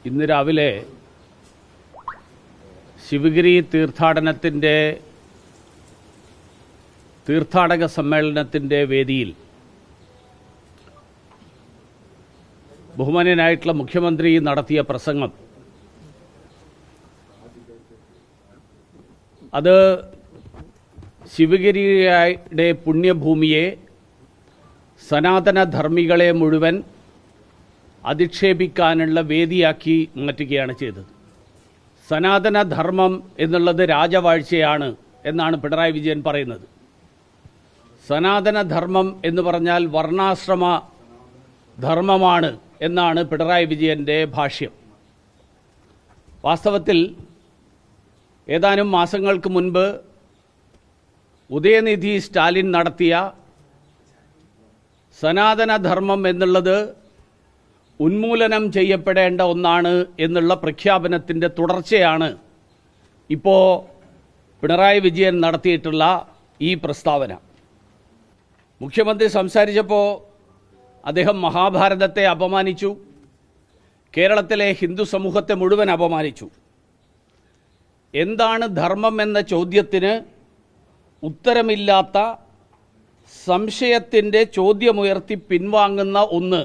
ഇന്ന് രാവിലെ ശിവഗിരി തീർത്ഥാടക സമ്മേളനത്തിൻ്റെ വേദിയിൽ ബഹുമാന്യനായിട്ടുള്ള മുഖ്യമന്ത്രി നടത്തിയ പ്രസംഗം അത് ശിവഗിരിയുടെ പുണ്യഭൂമിയെ സനാതനധർമ്മികളെ മുഴുവൻ അധിക്ഷേപിക്കാനുള്ള വേദിയാക്കി മാറ്റുകയാണ് ചെയ്തത്. സനാതനധർമ്മം എന്നുള്ളത് രാജവാഴ്ചയാണ് എന്നാണ് പിണറായി വിജയൻ പറയുന്നത്. സനാതനധർമ്മം എന്ന് പറഞ്ഞാൽ വർണ്ണാശ്രമ ധർമ്മമാണ് എന്നാണ് പിണറായി വിജയൻ്റെ ഭാഷ്യം. വാസ്തവത്തിൽ ഏതാനും മാസങ്ങൾക്ക് മുൻപ് ഉദയനിധി സ്റ്റാലിൻ നടത്തിയ സനാതനധർമ്മം എന്നുള്ളത് ഉന്മൂലനം ചെയ്യപ്പെടേണ്ട ഒന്നാണ് എന്നുള്ള പ്രഖ്യാപനത്തിൻ്റെ തുടർച്ചയാണ് ഇപ്പോൾ പിണറായി വിജയൻ നടത്തിയിട്ടുള്ള ഈ പ്രസ്താവന. മുഖ്യമന്ത്രി സംസാരിച്ചപ്പോൾ അദ്ദേഹം മഹാഭാരതത്തെ അപമാനിച്ചു, കേരളത്തിലെ ഹിന്ദു സമൂഹത്തെ മുഴുവൻ അപമാനിച്ചു. എന്താണ് ധർമ്മം എന്ന ചോദ്യത്തിന് ഉത്തരമില്ലാത്ത സംശയത്തിൻ്റെ ചോദ്യമുയർത്തി പിൻവാങ്ങുന്ന ഒന്ന്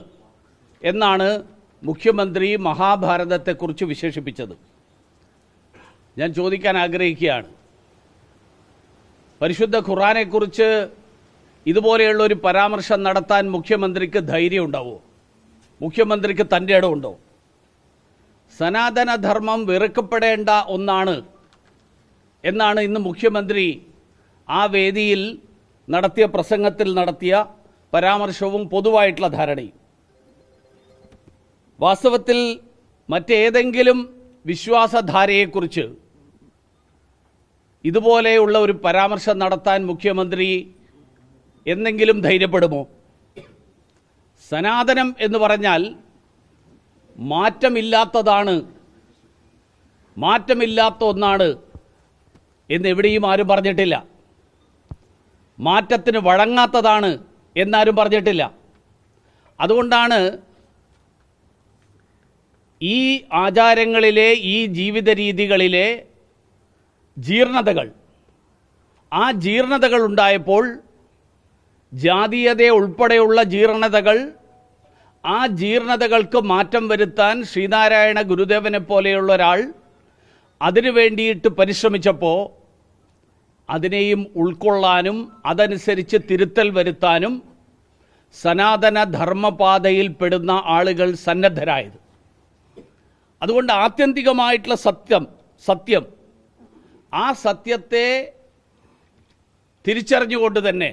എന്നാണ് മുഖ്യമന്ത്രി മഹാഭാരതത്തെക്കുറിച്ച് വിശേഷിപ്പിച്ചത്. ഞാൻ ചോദിക്കാൻ ആഗ്രഹിക്കുകയാണ്, പരിശുദ്ധ ഖുർആനെക്കുറിച്ച് ഇതുപോലെയുള്ള ഒരു പരാമർശം നടത്താൻ മുഖ്യമന്ത്രിക്ക് ധൈര്യം ഉണ്ടാവുമോ? മുഖ്യമന്ത്രിക്ക് തൻ്റെ ഇടമുണ്ടോ? സനാതനധർമ്മം വെറുക്കപ്പെടേണ്ട ഒന്നാണ് എന്നാണ് ഇന്ന് മുഖ്യമന്ത്രി ആ വേദിയിൽ നടത്തിയ പ്രസംഗത്തിൽ നടത്തിയ പരാമർശവും പൊതുവായിട്ടുള്ള ധാരണയും. വാസ്തവത്തിൽ മറ്റേതെങ്കിലും വിശ്വാസധാരയെക്കുറിച്ച് ഇതുപോലെയുള്ള ഒരു പരാമർശം നടത്താൻ മുഖ്യമന്ത്രി എന്തെങ്കിലും ധൈര്യപ്പെടുമോ? സനാതനം എന്ന് പറഞ്ഞാൽ മാറ്റമില്ലാത്തതാണ്, മാറ്റമില്ലാത്ത ഒന്നാണ് എന്നെവിടെയും ആരും പറഞ്ഞിട്ടില്ല. മാറ്റത്തിന് വഴങ്ങാത്തതാണ് എന്നാരും പറഞ്ഞിട്ടില്ല. അതുകൊണ്ടാണ് ഈ ആചാരങ്ങളിലെ, ഈ ജീവിത രീതികളിലെ ജീർണതകൾ, ആ ജീർണതകൾ ഉണ്ടായപ്പോൾ ജാതീയത ഉൾപ്പെടെയുള്ള ജീർണതകൾ, ആ ജീർണതകൾക്ക് മാറ്റം വരുത്താൻ ശ്രീനാരായണ ഗുരുദേവനെ പോലെയുള്ള ഒരാൾ അതിനു വേണ്ടിയിട്ട് പരിശ്രമിച്ചപ്പോൾ അതിനെയും ഉൾക്കൊള്ളാനും അതനുസരിച്ച് തിരുത്തൽ വരുത്താനും സനാതന ധർമ്മപാതയിൽപ്പെടുന്ന ആളുകൾ സന്നദ്ധരായത്. അതുകൊണ്ട് ആത്യന്തികമായിട്ടുള്ള സത്യം ആ സത്യത്തെ തിരിച്ചറിഞ്ഞുകൊണ്ട് തന്നെ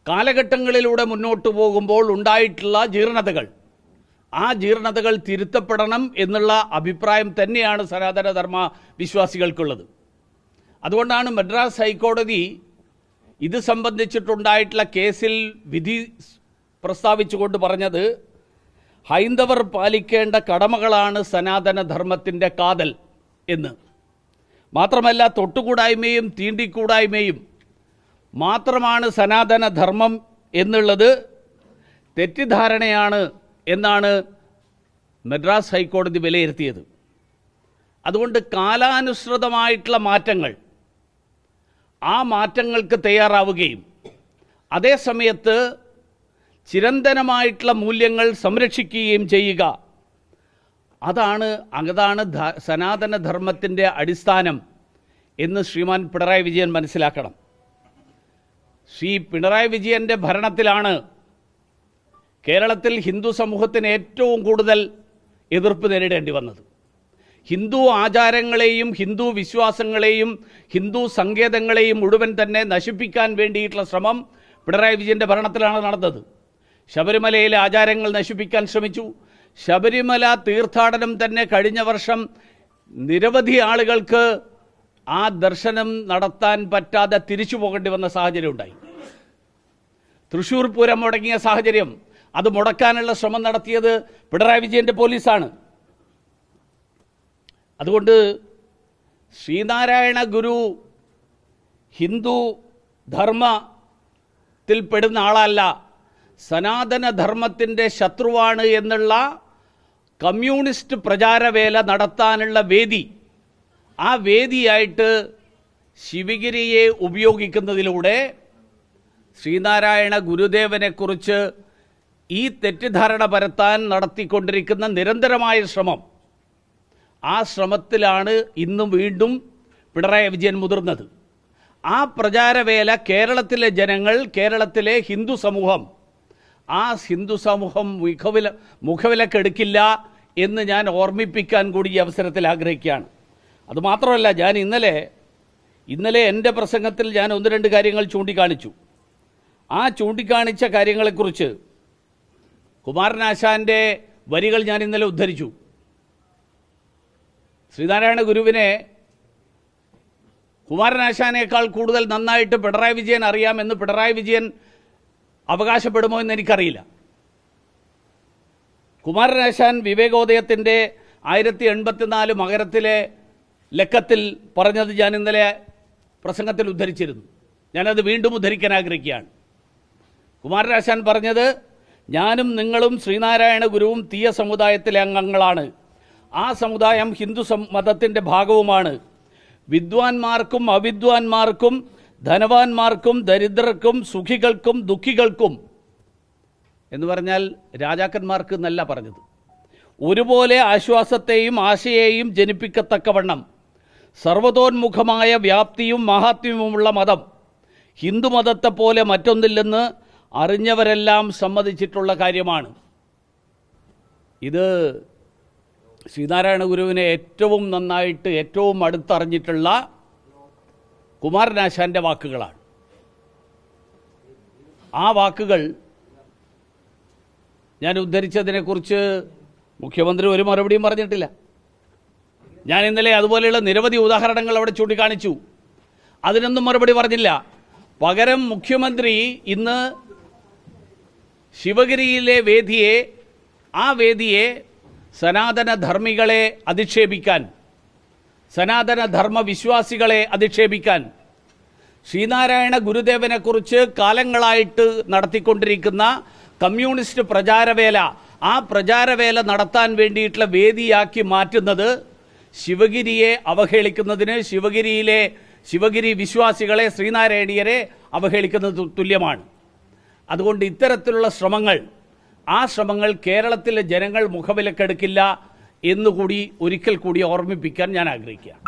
കാലഘട്ടങ്ങളിലൂടെ മുന്നോട്ട് പോകുമ്പോൾ ഉണ്ടായിട്ടുള്ള ജീർണതകൾ, ആ ജീർണതകൾ തിരുത്തപ്പെടണം എന്നുള്ള അഭിപ്രായം തന്നെയാണ് സനാതനധർമ്മ വിശ്വാസികൾക്കുള്ളത്. അതുകൊണ്ടാണ് മദ്രാസ് ഹൈക്കോടതി ഇത് സംബന്ധിച്ചിട്ടുണ്ടായിട്ടുള്ള കേസിൽ വിധി പ്രസ്താവിച്ചുകൊണ്ട് പറഞ്ഞത്, ഹൈന്ദവർ പാലിക്കേണ്ട കടമകളാണ് സനാതനധർമ്മത്തിൻ്റെ കാതൽ എന്ന്. മാത്രമല്ല, തൊട്ടുകൂടായ്മയും തീണ്ടിക്കൂടായ്മയും മാത്രമാണ് സനാതനധർമ്മം എന്നുള്ളത് തെറ്റിദ്ധാരണയാണ് എന്നാണ് മദ്രാസ് ഹൈക്കോടതി വിലയിരുത്തിയത്. അതുകൊണ്ട് കാലാനുസൃതമായിട്ടുള്ള മാറ്റങ്ങൾ, ആ മാറ്റങ്ങൾക്ക് തയ്യാറാവുകയും അതേസമയത്ത് ചിരന്തനമായിട്ടുള്ള മൂല്യങ്ങൾ സംരക്ഷിക്കുകയും ചെയ്യുക, അതാണ് സനാതനധർമ്മത്തിൻ്റെ അടിസ്ഥാനം എന്ന് ശ്രീമാൻ പിണറായി വിജയൻ മനസ്സിലാക്കണം. ശ്രീ പിണറായി വിജയൻ്റെ ഭരണത്തിലാണ് കേരളത്തിൽ ഹിന്ദു സമൂഹത്തിന് ഏറ്റവും കൂടുതൽ എതിർപ്പ് നേരിടേണ്ടി വന്നത്. ഹിന്ദു ആചാരങ്ങളെയും ഹിന്ദു വിശ്വാസങ്ങളെയും ഹിന്ദു സങ്കേതങ്ങളെയും മുഴുവൻ തന്നെ നശിപ്പിക്കാൻ വേണ്ടിയിട്ടുള്ള ശ്രമം പിണറായി വിജയൻ്റെ ഭരണത്തിലാണ് നടന്നത്. ശബരിമലയിലെ ആചാരങ്ങൾ നശിപ്പിക്കാൻ ശ്രമിച്ചു. ശബരിമല തീർത്ഥാടനം തന്നെ കഴിഞ്ഞ വർഷം നിരവധി ആളുകൾക്ക് ആ ദർശനം നടത്താൻ പറ്റാതെ തിരിച്ചു പോകേണ്ടി വന്ന സാഹചര്യം ഉണ്ടായി. തൃശ്ശൂർ പൂരം മുടങ്ങിയ സാഹചര്യം, അത് മുടക്കാനുള്ള ശ്രമം നടത്തിയത് പിണറായി വിജയൻ്റെ പോലീസാണ്. അതുകൊണ്ട് ശ്രീനാരായണ ഗുരു ഹിന്ദു ധർമ്മത്തിൽപ്പെടുന്ന ആളല്ല, സനാതനധർമ്മത്തിൻ്റെ ശത്രുവാണ് എന്നുള്ള കമ്മ്യൂണിസ്റ്റ് പ്രചാരവേല നടത്താനുള്ള വേദി, ആ വേദിയായിട്ട് ശിവഗിരിയെ ഉപയോഗിക്കുന്നതിലൂടെ ശ്രീനാരായണ ഗുരുദേവനെക്കുറിച്ച് ഈ തെറ്റിദ്ധാരണ പരത്താൻ നടത്തിക്കൊണ്ടിരിക്കുന്ന നിരന്തരമായ ശ്രമം, ആ ശ്രമത്തിലാണ് ഇന്നും വീണ്ടും പിണറായി വിജയൻ മുതിർന്നത്. ആ പ്രചാരവേല കേരളത്തിലെ ജനങ്ങൾ, കേരളത്തിലെ ഹിന്ദു സമൂഹം, ആ ഹിന്ദു സമൂഹം മുഖവിലക്കെടുക്കില്ല എന്ന് ഞാൻ ഓർമ്മിപ്പിക്കാൻ കൂടി ഈ അവസരത്തിൽ ആഗ്രഹിക്കുകയാണ്. അതുമാത്രമല്ല, ഞാൻ ഇന്നലെ എൻ്റെ പ്രസംഗത്തിൽ ഞാൻ 1-2 കാര്യങ്ങൾ ചൂണ്ടിക്കാണിച്ചു. ആ ചൂണ്ടിക്കാണിച്ച കാര്യങ്ങളെക്കുറിച്ച് കുമാരനാശാൻ്റെ വരികൾ ഞാൻ ഇന്നലെ ഉദ്ധരിച്ചു. ശ്രീനാരായണ ഗുരുവിനെ കുമാരനാശാനേക്കാൾ കൂടുതൽ നന്നായിട്ട് പിണറായി വിജയൻ അറിയാമെന്ന് പിണറായി വിജയൻ അവകാശപ്പെടുമോ എന്ന് എനിക്കറിയില്ല. കുമാരനാശാൻ വിവേകോദയത്തിൻ്റെ 1084 മകരത്തിലെ ലക്കത്തിൽ പറഞ്ഞത് ഞാൻ ഇന്നലെ പ്രസംഗത്തിൽ ഉദ്ധരിച്ചിരുന്നു. ഞാനത് വീണ്ടും ഉദ്ധരിക്കാൻ ആഗ്രഹിക്കുകയാണ്. കുമാരനാശാൻ പറഞ്ഞത്, ഞാനും നിങ്ങളും ശ്രീനാരായണ ഗുരുവും തീയ സമുദായത്തിലെ അംഗങ്ങളാണ്. ആ സമുദായം ഹിന്ദു മതത്തിൻ്റെ ഭാഗവുമാണ്. വിദ്വാൻമാർക്കും അവിദ്വാൻമാർക്കും, ധനവാന്മാർക്കും ദരിദ്രർക്കും, സുഖികൾക്കും ദുഃഖികൾക്കും എന്ന് പറഞ്ഞാൽ രാജാക്കന്മാർക്ക് എന്നല്ല പറഞ്ഞത്, ഒരുപോലെ ആശ്വാസത്തെയും ആശയെയും ജനിപ്പിക്കത്തക്കവണ്ണം സർവതോന്മുഖമായ വ്യാപ്തിയും മഹാത്മ്യവുമുള്ള മതം ഹിന്ദുമതത്തെപ്പോലെ മറ്റൊന്നില്ലെന്ന് അറിഞ്ഞവരെല്ലാം സമ്മതിച്ചിട്ടുള്ള കാര്യമാണ്. ഇത് ശ്രീനാരായണ ഗുരുവിനെ ഏറ്റവും നന്നായിട്ട്, ഏറ്റവും അടുത്തറിഞ്ഞിട്ടുള്ള കുമാരനാശാൻ്റെ വാക്കുകളാണ്. ആ വാക്കുകൾ ഞാൻ ഉദ്ധരിച്ചതിനെക്കുറിച്ച് മുഖ്യമന്ത്രി ഒരു മറുപടിയും പറഞ്ഞിട്ടില്ല. ഞാൻ ഇന്നലെ അതുപോലെയുള്ള നിരവധി ഉദാഹരണങ്ങൾ അവിടെ ചൂണ്ടിക്കാണിച്ചു. അതിനൊന്നും മറുപടി പറഞ്ഞില്ല. പകരം മുഖ്യമന്ത്രി ഇന്ന് ശിവഗിരിയിലെ ആ വേദിയെ സനാതനധർമ്മികളെ അധിക്ഷേപിക്കാൻ, സനാതനധർമ്മ വിശ്വാസികളെ അധിക്ഷേപിക്കാൻ, ശ്രീനാരായണ ഗുരുദേവനെക്കുറിച്ച് കാലങ്ങളായിട്ട് നടത്തിക്കൊണ്ടിരിക്കുന്ന കമ്മ്യൂണിസ്റ്റ് പ്രചാരവേല, ആ പ്രചാരവേല നടത്താൻ വേണ്ടിയിട്ടുള്ള വേദിയാക്കി മാറ്റുന്നത് ശിവഗിരിയെ അവഹേളിക്കുന്നതിന്, ശിവഗിരി വിശ്വാസികളെ, ശ്രീനാരായണീയരെ അവഹേളിക്കുന്നത് തുല്യമാണ്. അതുകൊണ്ട് ഇത്തരത്തിലുള്ള ആ ശ്രമങ്ങൾ കേരളത്തിലെ ജനങ്ങൾ മുഖവിലക്കെടുക്കില്ല എന്നുകൂടി ഒരിക്കൽ കൂടി ഓർമ്മിപ്പിക്കാൻ ഞാൻ ആഗ്രഹിക്കുകയാണ്.